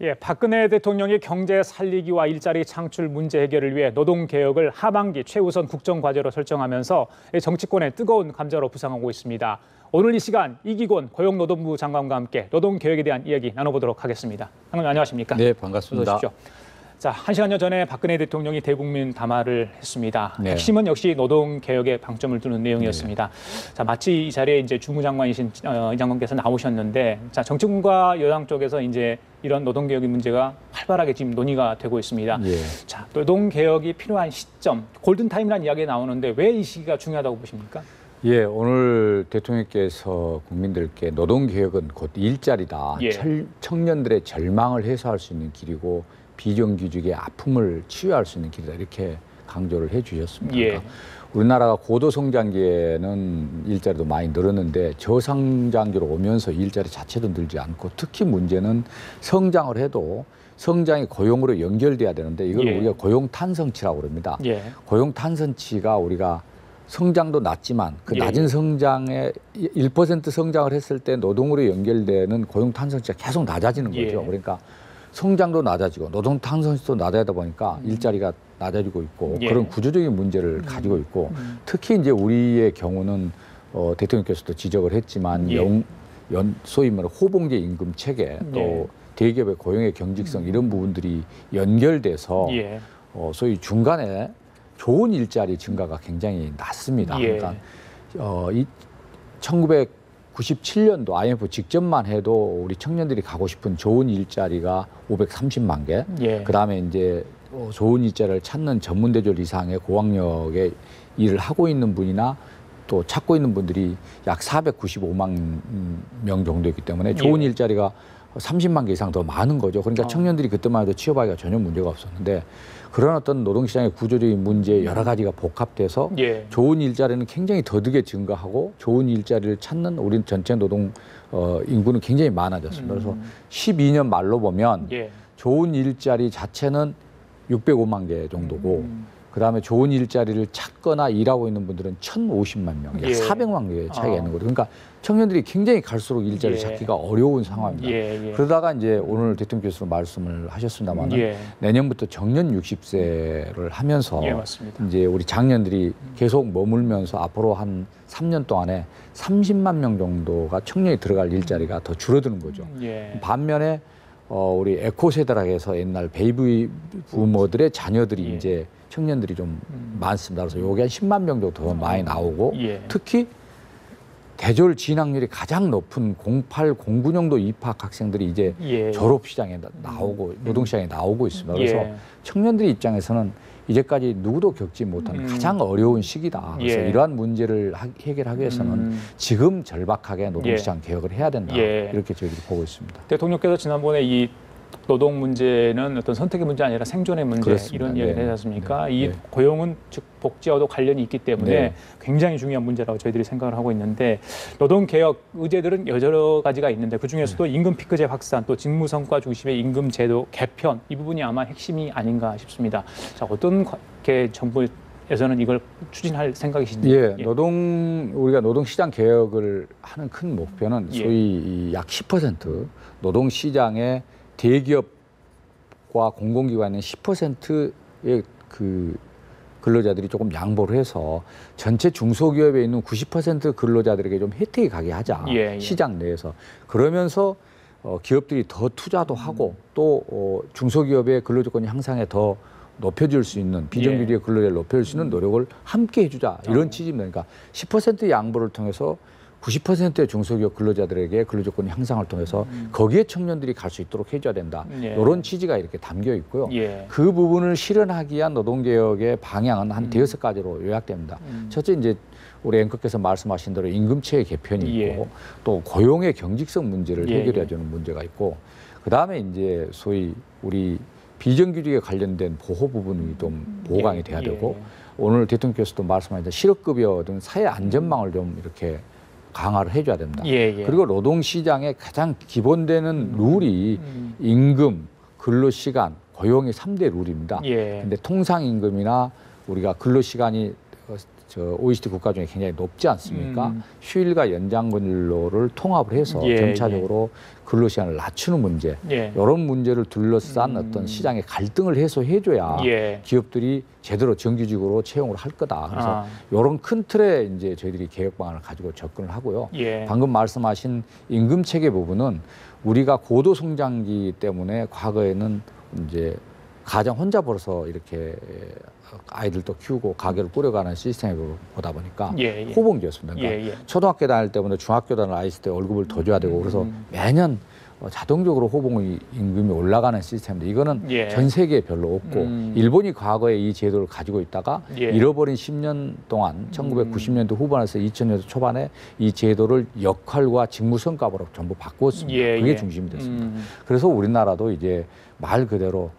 예, 박근혜 대통령이 경제 살리기와 일자리 창출 문제 해결을 위해 노동개혁을 하반기 최우선 국정과제로 설정하면서 정치권의 뜨거운 감자로 부상하고 있습니다. 오늘 이 시간 이기곤 고용노동부 장관과 함께 노동개혁에 대한 이야기 나눠보도록 하겠습니다. 장관님 안녕하십니까? 네, 반갑습니다. 자, 1시간여 전에 박근혜 대통령이 대국민 담화를 했습니다. 네. 핵심은 역시 노동개혁에 방점을 두는 내용이었습니다. 네. 자, 마치 이 자리에 이제 주무장관이신 이 장관께서 나오셨는데, 자, 정치권과 여당 쪽에서 이제 이런 노동개혁의 문제가 활발하게 지금 논의가 되고 있습니다. 예. 자, 노동개혁이 필요한 시점, 골든타임이라는 이야기가 나오는데 왜 이 시기가 중요하다고 보십니까? 예, 오늘 대통령께서 국민들께 노동개혁은 곧 일자리다. 예. 청년들의 절망을 해소할 수 있는 길이고 비정규직의 아픔을 치유할 수 있는 길이다. 이렇게 강조를 해 주셨습니다. 예. 그러니까 우리나라가 고도성장기에는 일자리도 많이 늘었는데 저성장기로 오면서 일자리 자체도 늘지 않고 특히 문제는 성장을 해도 성장이 고용으로 연결돼야 되는데 이걸 예. 우리가 고용탄성치라고 그럽니다. 예. 고용탄성치가 우리가 성장도 낮지만 그 낮은 성장에 1% 성장을 했을 때 노동으로 연결되는 고용탄성치가 계속 낮아지는 거죠. 예. 그러니까 성장도 낮아지고 노동탄성치도 낮아지다 보니까 일자리가 낮아지고 있고 예. 그런 구조적인 문제를 가지고 있고 특히 이제 우리의 경우는 대통령께서도 지적을 했지만 예. 소위 말하는 호봉제 임금 체계 또 예. 대기업의 고용의 경직성 이런 부분들이 연결돼서 예. 소위 중간에 좋은 일자리 증가가 굉장히 낮습니다. 예. 그러니까 이 1997년도 IMF 직전만 해도 우리 청년들이 가고 싶은 좋은 일자리가 530만 개. 예. 그다음에 이제 좋은 일자리를 찾는 전문대졸 이상의 고학력의 일을 하고 있는 분이나 또 찾고 있는 분들이 약 495만 명 정도였기 때문에 좋은 예. 일자리가 30만 개 이상 더 많은 거죠. 그러니까 청년들이 그때만 해도 취업하기가 전혀 문제가 없었는데 그런 어떤 노동시장의 구조적인 문제 여러 가지가 복합돼서 예. 좋은 일자리는 굉장히 더디게 증가하고 좋은 일자리를 찾는 우리 전체 노동 인구는 굉장히 많아졌습니다. 그래서 12년 말로 보면 예. 좋은 일자리 자체는 605만 개 정도고 그다음에 좋은 일자리를 찾거나 일하고 있는 분들은 1,050만 명, 약 예. 400만 개의 차이가 있는 거죠. 그러니까 청년들이 굉장히 갈수록 일자리를 예. 찾기가 어려운 상황입니다. 예. 예. 그러다가 이제 오늘 대통령께서 말씀을 하셨습니다만 예. 내년부터 정년 60세를 하면서 예, 맞습니다. 이제 우리 장년들이 계속 머물면서 앞으로 한 3년 동안에 30만 명 정도가 청년이 들어갈 일자리가 더 줄어드는 거죠. 예. 반면에 우리 에코 세대라 해서 옛날 베이비 부모들의 자녀들이 예. 이제 청년들이 좀 많습니다. 그래서 요게 한 10만 명 정도 더 많이 나오고 예. 특히 대졸 진학률이 가장 높은 08, 09년도 입학 학생들이 이제 예. 졸업 시장에 나오고 노동 시장에 나오고 있습니다. 그래서 예. 청년들 입장에서는 이제까지 누구도 겪지 못한 가장 어려운 시기다. 그래서 예. 이러한 문제를 해결하기 위해서는 지금 절박하게 노동시장 개혁을 해야 된다. 예. 이렇게 저희들이 보고 있습니다. 대통령께서 지난번에 이 노동 문제는 어떤 선택의 문제 아니라 생존의 문제 그렇습니다. 이런 이야기를 네. 하지 않습니까? 네. 이 네. 고용은 즉 복지와도 관련이 있기 때문에 네. 굉장히 중요한 문제라고 저희들이 생각을 하고 있는데 노동 개혁 의제들은 여러 가지가 있는데 그 중에서도 임금 피크제 확산 또 직무 성과 중심의 임금 제도 개편 이 부분이 아마 핵심이 아닌가 싶습니다. 자, 어떤 정부에서는 이걸 추진할 생각이신지? 예, 우리가 노동시장 개혁을 하는 큰 목표는 예. 소위 약 10% 노동시장의 대기업과 공공기관의 10%의 그 근로자들이 조금 양보를 해서 전체 중소기업에 있는 90% 근로자들에게 좀 혜택이 가게 하자. 예. 시장 내에서. 그러면서 기업들이 더 투자도 하고 또 중소기업의 근로조건 향상에 더 높여줄 수 있는 비정규직의 근로자를 높여줄 수 있는 노력을 함께 해주자. 이런 취지입니다. 그러니까 10%의 양보를 통해서 90%의 중소기업 근로자들에게 근로조건 향상을 통해서 거기에 청년들이 갈 수 있도록 해줘야 된다. 예. 이런 취지가 이렇게 담겨 있고요. 예. 그 부분을 실현하기 위한 노동개혁의 방향은 한 5가지로 요약됩니다. 첫째, 이제 우리 앵커께서 말씀하신 대로 임금체의 개편이 예. 있고 또 고용의 경직성 문제를 예. 해결해야 되는 문제가 있고 그다음에 이제 소위 우리 비정규직에 관련된 보호 부분이 좀 보강이 돼야 되고 오늘 대통령께서도 말씀하신 실업급여 등 사회 안전망을 좀 이렇게 강화를 해줘야 된다. 그리고 노동시장의 가장 기본되는 룰이 임금, 근로시간, 고용의 3대 룰입니다. 그런데 통상임금이나 우리가 근로시간이 저 OECD 국가 중에 굉장히 높지 않습니까? 휴일과 연장 근로를 통합을 해서 예, 점차적으로 근로 시간을 낮추는 문제, 예. 이런 문제를 둘러싼 어떤 시장의 갈등을 해소해줘야 예. 기업들이 제대로 정규직으로 채용을 할 거다. 그래서 이런 큰 틀에 이제 저희들이 개혁 방안을 가지고 접근을 하고요. 예. 방금 말씀하신 임금 체계 부분은 우리가 고도 성장기 때문에 과거에는 이제 가장 혼자 벌어서 이렇게 아이들도 키우고 가게를 꾸려가는 시스템이 보다 보니까 예, 예. 호봉제였습니다. 그러니까 예, 예. 초등학교 다닐 때보다 중학교 다닐 아이들 때 월급을 더 줘야 되고 그래서 매년 자동적으로 호봉 임금이 올라가는 시스템인데 이거는 예. 전 세계에 별로 없고 일본이 과거에 이 제도를 가지고 있다가 예. 잃어버린 10년 동안 1990년도 후반에서 2000년도 초반에 이 제도를 역할과 직무 성과로 전부 바꾸었습니다. 예, 그게 예. 중심이 됐습니다. 그래서 우리나라도 이제 말 그대로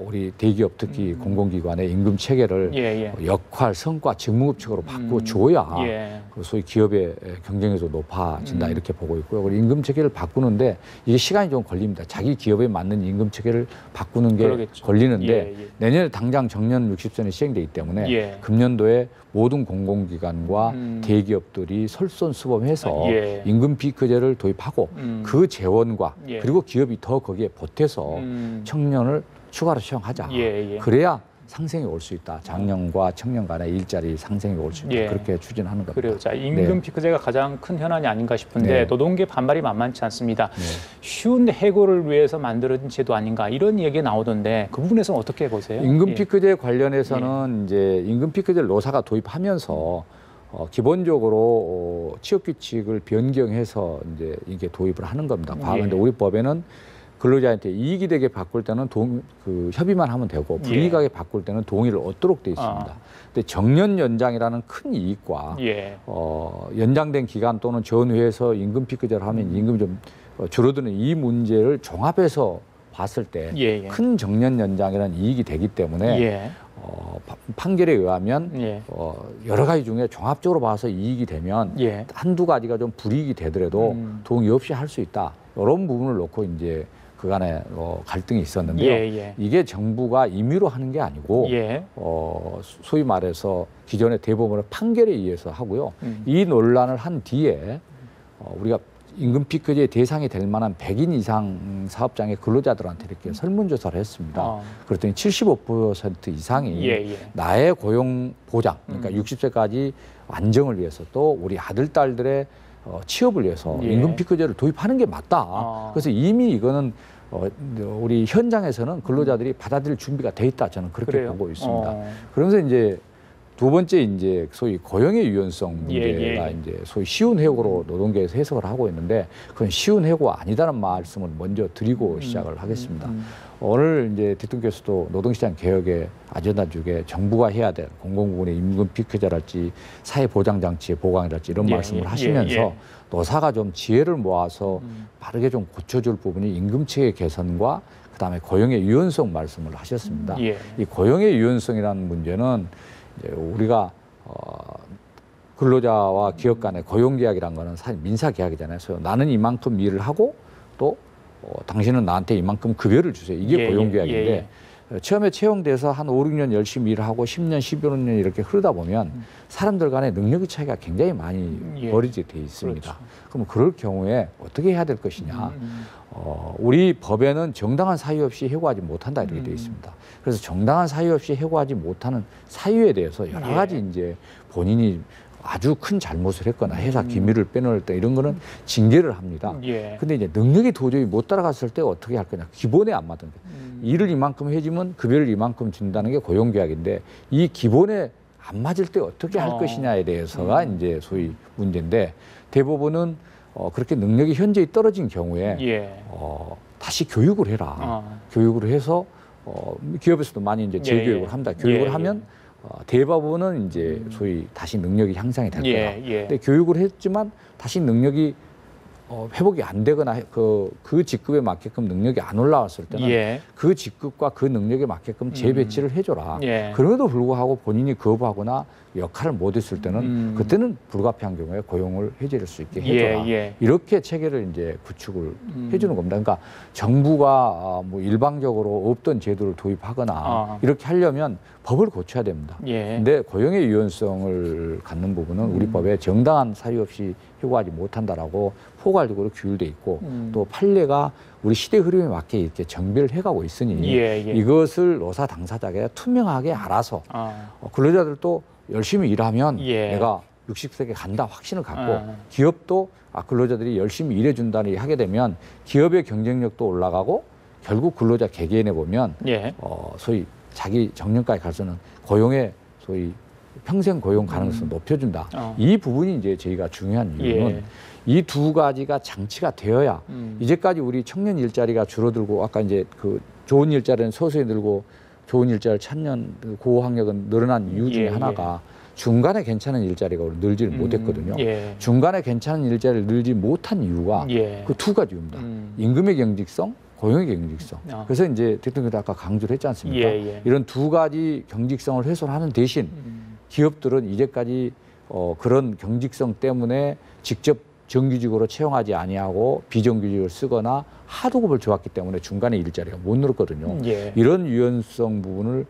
우리 대기업 특히 공공기관의 임금 체계를 예, 예. 역할, 성과, 직무급식으로 바꿔줘야 예. 그 소위 기업의 경쟁력도 높아진다 이렇게 보고 있고요. 그리고 임금 체계를 바꾸는데 이게 시간이 좀 걸립니다. 자기 기업에 맞는 임금 체계를 바꾸는 게 그러겠죠. 걸리는데 예, 예. 내년에 당장 정년 60선이 시행되기 때문에 예. 금년도에 모든 공공기관과 대기업들이 솔선수범해서 예. 임금 피크제를 도입하고 그 재원과 예. 그리고 기업이 더 거기에 보태서 청년을 추가로 채용하자. 예, 예. 그래야 상생이 올 수 있다. 장년과 청년 간의 일자리 상생이 올 수 있다. 예. 그렇게 추진하는 겁니다. 그래요. 자, 임금 네. 피크제가 가장 큰 현안이 아닌가 싶은데 네. 노동계 반발이 만만치 않습니다. 네. 쉬운 해고를 위해서 만들어진 제도 아닌가 이런 얘기가 나오던데 그 부분에서는 어떻게 보세요? 임금 예. 피크제 관련해서는 이제 임금 피크제를 노사가 도입하면서 기본적으로 취업 규칙을 변경해서 이제 이게 도입을 하는 겁니다. 과거인데 우리 법에는 근로자한테 이익이 되게 바꿀 때는 협의만 하면 되고 불이익하게 바꿀 때는 동의를 얻도록 돼 있습니다. 근데 정년 연장이라는 큰 이익과 예. 연장된 기간 또는 전후에서 임금 피크제를 하면 임금이 좀 줄어드는 이 문제를 종합해서 봤을 때 예, 예. 큰 정년 연장이라는 이익이 되기 때문에 예. 판결에 의하면 예. 여러 가지 중에 종합적으로 봐서 이익이 되면 예. 한두 가지가 좀 불이익이 되더라도 동의 없이 할 수 있다. 이런 부분을 놓고 이제 그간에 갈등이 있었는데요. 예, 예. 이게 정부가 임의로 하는 게 아니고 예. 소위 말해서 기존의 대법원의 판결에 의해서 하고요. 이 논란을 한 뒤에 우리가 임금 피크제의 대상이 될 만한 100인 이상 사업장의 근로자들한테 이렇게 설문조사를 했습니다. 그랬더니 75% 이상이 예, 예. 나의 고용 보장, 그러니까 60세까지 안정을 위해서 또 우리 아들, 딸들의 취업을 위해서 예. 임금 피크제를 도입하는 게 맞다. 그래서 이미 이거는 우리 현장에서는 근로자들이 받아들일 준비가 돼 있다. 저는 그렇게 그래요? 보고 있습니다. 그러면서 이제 두 번째 이제 소위 고용의 유연성 문제가 예. 이제 소위 쉬운 해고로 노동계에서 해석을 하고 있는데 그건 쉬운 해고가 아니다는 말씀을 먼저 드리고 시작을 하겠습니다. 오늘 이제 대통령께서도 노동시장 개혁의 아젠다 중에 정부가 해야 될 공공부문의 임금 피크제랄지 사회보장장치의 보강이랄지 이런 예, 말씀을 예, 하시면서 예. 노사가 좀 지혜를 모아서 빠르게 좀 고쳐줄 부분이 임금체계 개선과 그다음에 고용의 유연성 말씀을 하셨습니다. 예. 이 고용의 유연성이라는 문제는 이제 우리가 근로자와 기업 간의 고용계약이라는 거는 사실 민사계약이잖아요. 그래서 나는 이만큼 일을 하고 또 당신은 나한테 이만큼 급여를 주세요. 이게 예, 고용계약인데 처음에 채용돼서 한 5, 6년 열심히 일을 하고 10년, 15년 이렇게 흐르다 보면 사람들 간의 능력의 차이가 굉장히 많이 벌어지게 돼 있습니다. 그렇죠. 그럼 그럴 경우에 어떻게 해야 될 것이냐. 우리 법에는 정당한 사유 없이 해고하지 못한다 이렇게 돼 있습니다. 그래서 정당한 사유 없이 해고하지 못하는 사유에 대해서 여러 가지 이제 본인이 아주 큰 잘못을 했거나 회사 기밀을 빼놓을 때 이런 거는 징계를 합니다. 예. 근데 이제 능력이 도저히 못 따라갔을 때 어떻게 할 거냐. 기본에 안 맞는 거예요. 일을 이만큼 해주면 급여를 이만큼 준다는 게 고용계약인데 이 기본에 안 맞을 때 어떻게 할 것이냐에 대해서가 이제 소위 문제인데 대법원은 그렇게 능력이 현저히 떨어진 경우에 예. 다시 교육을 해라. 교육을 해서 기업에서도 많이 이제 재교육을 합니다. 교육을 하면 대법원은 이제 소위 다시 능력이 향상이 될 거다. 근데 교육을 했지만 다시 능력이 회복이 안 되거나 그 직급에 맞게끔 능력이 안 올라왔을 때는 예. 그 직급과 그 능력에 맞게끔 재배치를 해줘라. 예. 그럼에도 불구하고 본인이 거부하거나 역할을 못 했을 때는 그때는 불가피한 경우에 고용을 해제할 수 있게 해줘라. 예. 이렇게 체계를 이제 구축을 해주는 겁니다. 그러니까 정부가 뭐 일방적으로 없던 제도를 도입하거나 이렇게 하려면 법을 고쳐야 됩니다. 예. 근데 고용의 유연성을 갖는 부분은 우리 법에 정당한 사유 없이 해고하지 못한다라고 포괄적으로 규율돼 있고 또 판례가 우리 시대 흐름에 맞게 이렇게 정비를 해가고 있으니 이것을 노사 당사자가 투명하게 알아서 근로자들도 열심히 일하면 내가 60세에 간다 확신을 갖고 기업도 근로자들이 열심히 일해준다니 하게 되면 기업의 경쟁력도 올라가고 결국 근로자 개개인에 보면 소위 자기 정년까지 가서는 고용의 소위 평생 고용 가능성을 높여준다. 이 부분이 이제 저희가 중요한 이유는 이 두 가지가 장치가 되어야 이제까지 우리 청년 일자리가 줄어들고 아까 이제 그 좋은 일자리는 서서히 늘고 좋은 일자리를 찾는 고학력은 늘어난 이유 중에 하나가 중간에 괜찮은 일자리가 늘지를 못했거든요. 중간에 괜찮은 일자리를 늘지 못한 이유가 그 두 가지 이유입니다. 임금의 경직성, 고용의 경직성. 그래서 이제 대통령도 아까 강조를 했지 않습니까? 이런 두 가지 경직성을 훼손하는 대신 기업들은 이제까지 그런 경직성 때문에 직접 정규직으로 채용하지 아니하고 비정규직을 쓰거나 하도급을 줘왔기 때문에 중간에 일자리가 못 늘었거든요. 이런 유연성 부분을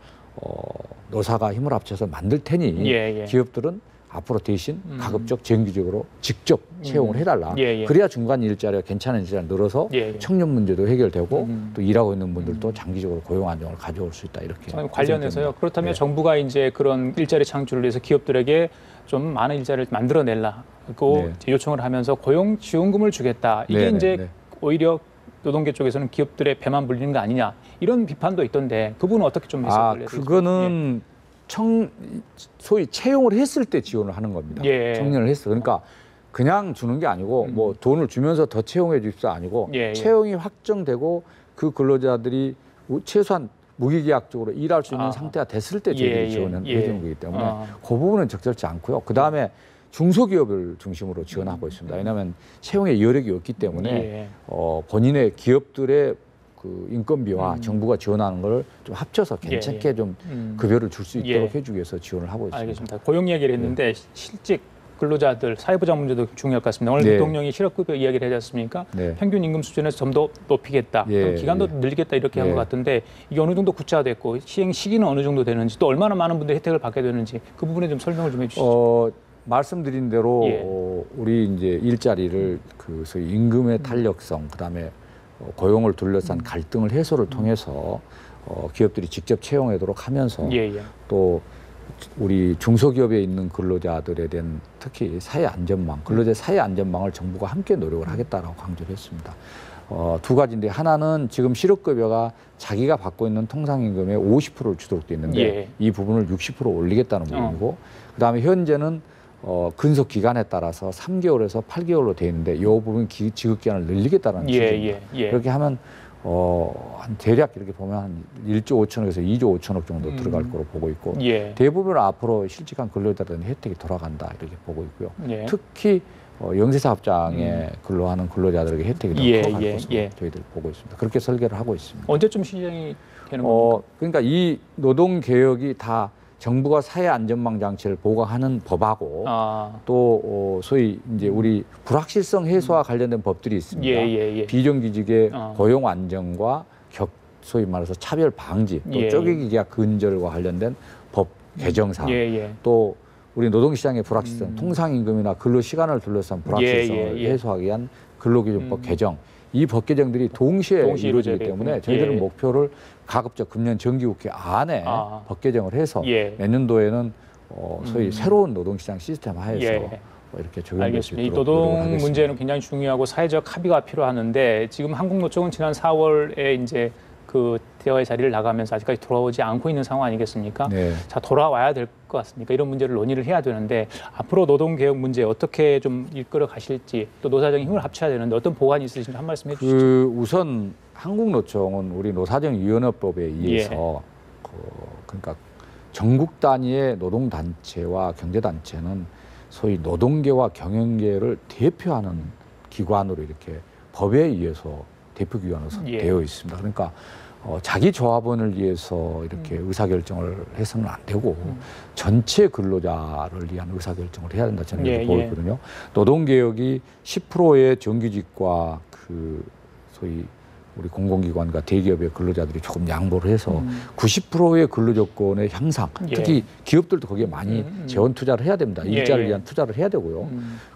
노사가 힘을 합쳐서 만들 테니 기업들은 앞으로 대신 가급적 정규직으로 직접 채용을 해달라. 그래야 중간 일자리가 괜찮은 일자리가 늘어서 청년 문제도 해결되고 또 일하고 있는 분들도 장기적으로 고용 안정을 가져올 수 있다. 이렇게 관련해서요. 그렇다면 정부가 이제 그런 일자리 창출을 위해서 기업들에게 좀 많은 일자리를 만들어내려고 요청을 하면서 고용 지원금을 주겠다. 이게 이제 오히려 노동계 쪽에서는 기업들의 배만 불리는 거 아니냐 이런 비판도 있던데 그 부분은 어떻게 좀 해석을 해야 될까요? 그거는 소위 채용을 했을 때 지원을 하는 겁니다. 청년을 했어. 그러니까 그냥 주는 게 아니고 뭐 돈을 주면서 더 채용해 주십시오 아니고 채용이 확정되고 그 근로자들이 최소한 무기계약적으로 일할 수 있는 상태가 됐을 때 저희들이 지원을 해주는 거기 때문에 그 부분은 적절치 않고요. 그다음에 중소기업을 중심으로 지원하고 있습니다. 왜냐하면 채용의 여력이 없기 때문에 본인의 기업들의 그 인건비와 정부가 지원하는 걸 좀 합쳐서 괜찮게 좀 급여를 줄 수 있도록 해주기 위해서 지원을 하고 있습니다. 알겠습니다. 고용 이야기를 했는데 실직 근로자들 사회보장 문제도 중요할 것 같습니다. 오늘 대통령이 실업급여 이야기를 하지 않습니까? 평균 임금 수준에서 좀 더 높이겠다, 기간도 늘리겠다 이렇게 한 것 같은데 이게 어느 정도 구체화됐고 시행 시기는 어느 정도 되는지 또 얼마나 많은 분들이 혜택을 받게 되는지 그 부분에 좀 설명을 좀 해주시죠. 말씀드린 대로 우리 이제 일자리를 그 소위 임금의 탄력성, 그다음에 고용을 둘러싼 갈등을 해소를 통해서 기업들이 직접 채용하도록 하면서 또 우리 중소기업에 있는 근로자들에 대한 특히 사회 안전망, 근로자 사회 안전망을 정부가 함께 노력을 하겠다라고 강조를 했습니다. 두 가지인데 하나는 지금 실업급여가 자기가 받고 있는 통상임금의 50%를 주도록 돼 있는데 이 부분을 60% 올리겠다는 부분이고 그다음에 현재는 근속 기간에 따라서 3개월에서 8개월로 돼 있는데 이 부분 지급 기간을 늘리겠다는 취지입니다. 그렇게 하면 한 대략 이렇게 보면 한 1조 5천억에서 2조 5천억 정도 들어갈 거로 보고 있고 대부분 앞으로 실직한 근로자들은 혜택이 돌아간다 이렇게 보고 있고요. 특히 영세사업장에 근로하는 근로자들에게 혜택이 더 들어갈 것으로 저희들 보고 있습니다. 그렇게 설계를 하고 있습니다. 언제쯤 시행이 되는 겁니까? 그러니까 이 노동개혁이 다 정부가 사회 안전망 장치를 보강하는 법하고 또 소위 이제 우리 불확실성 해소와 관련된 법들이 있습니다. 비정규직의 고용 안정과 소위 말해서 차별 방지, 또 쪼개기 계약 근절과 관련된 법 개정 사항, 또 우리 노동시장의 불확실성, 통상임금이나 근로시간을 둘러싼 불확실성을 해소하기 위한 근로기준법 개정, 이 법 개정들이 동시에 이루어지기 때문에 저희들은 목표를 가급적 금년 정기국회 안에 법 개정을 해서 내년도에는 소위 새로운 노동시장 시스템 하에서 이렇게 적용될 수 있도록 이 노동 문제는 굉장히 중요하고 사회적 합의가 필요하는데 지금 한국노총은 지난 4월에 이제 그 대화의 자리를 나가면서 아직까지 돌아오지 않고 있는 상황 아니겠습니까? 자, 돌아와야 될 것 같습니까? 이런 문제를 논의를 해야 되는데 앞으로 노동개혁 문제 어떻게 좀 이끌어 가실지 또 노사정이 힘을 합쳐야 되는데 어떤 보관이 있으신지 한 말씀 해주시죠. 우선 한국노총은 우리 노사정위원회법에 의해서 그러니까 전국 단위의 노동단체와 경제단체는 소위 노동계와 경영계를 대표하는 기관으로 이렇게 법에 의해서 대표기관으로 되어 있습니다. 그러니까 자기 조합원을 위해서 이렇게 의사결정을 해서는 안 되고 전체 근로자를 위한 의사결정을 해야 된다 저는 이렇게 보고 있거든요. 노동개혁이 10%의 정규직과 그 소위 우리 공공기관과 대기업의 근로자들이 조금 양보를 해서 90%의 근로조건의 향상, 특히 기업들도 거기에 많이 재원 투자를 해야 됩니다. 일자리를 위한 투자를 해야 되고요.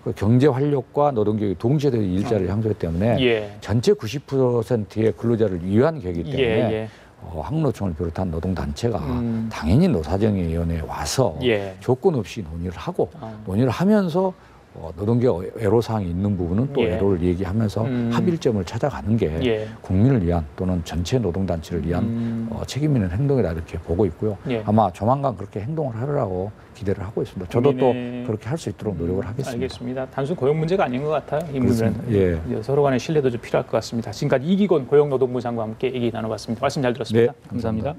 그 경제 활력과 노동개혁이 동시에 되는 일자리를 향상하기 때문에 전체 90%의 근로자를 위한 계획이기 때문에 항노총을 비롯한 노동단체가 당연히 노사정위원회에 와서 조건 없이 논의를 하고 논의를 하면서 노동개혁 애로사항이 있는 부분은 또 애로를 얘기하면서 합일점을 찾아가는 게 국민을 위한 또는 전체 노동단체를 위한 책임 있는 행동이다 이렇게 보고 있고요. 아마 조만간 그렇게 행동을 하려고 기대를 하고 있습니다. 저도 또 그렇게 할 수 있도록 노력을 하겠습니다. 알겠습니다. 단순 고용 문제가 아닌 것 같아요. 이 문제는 서로 간의 신뢰도 좀 필요할 것 같습니다. 지금까지 이기곤 고용노동부 장관과 함께 얘기 나눠봤습니다. 말씀 잘 들었습니다. 감사합니다.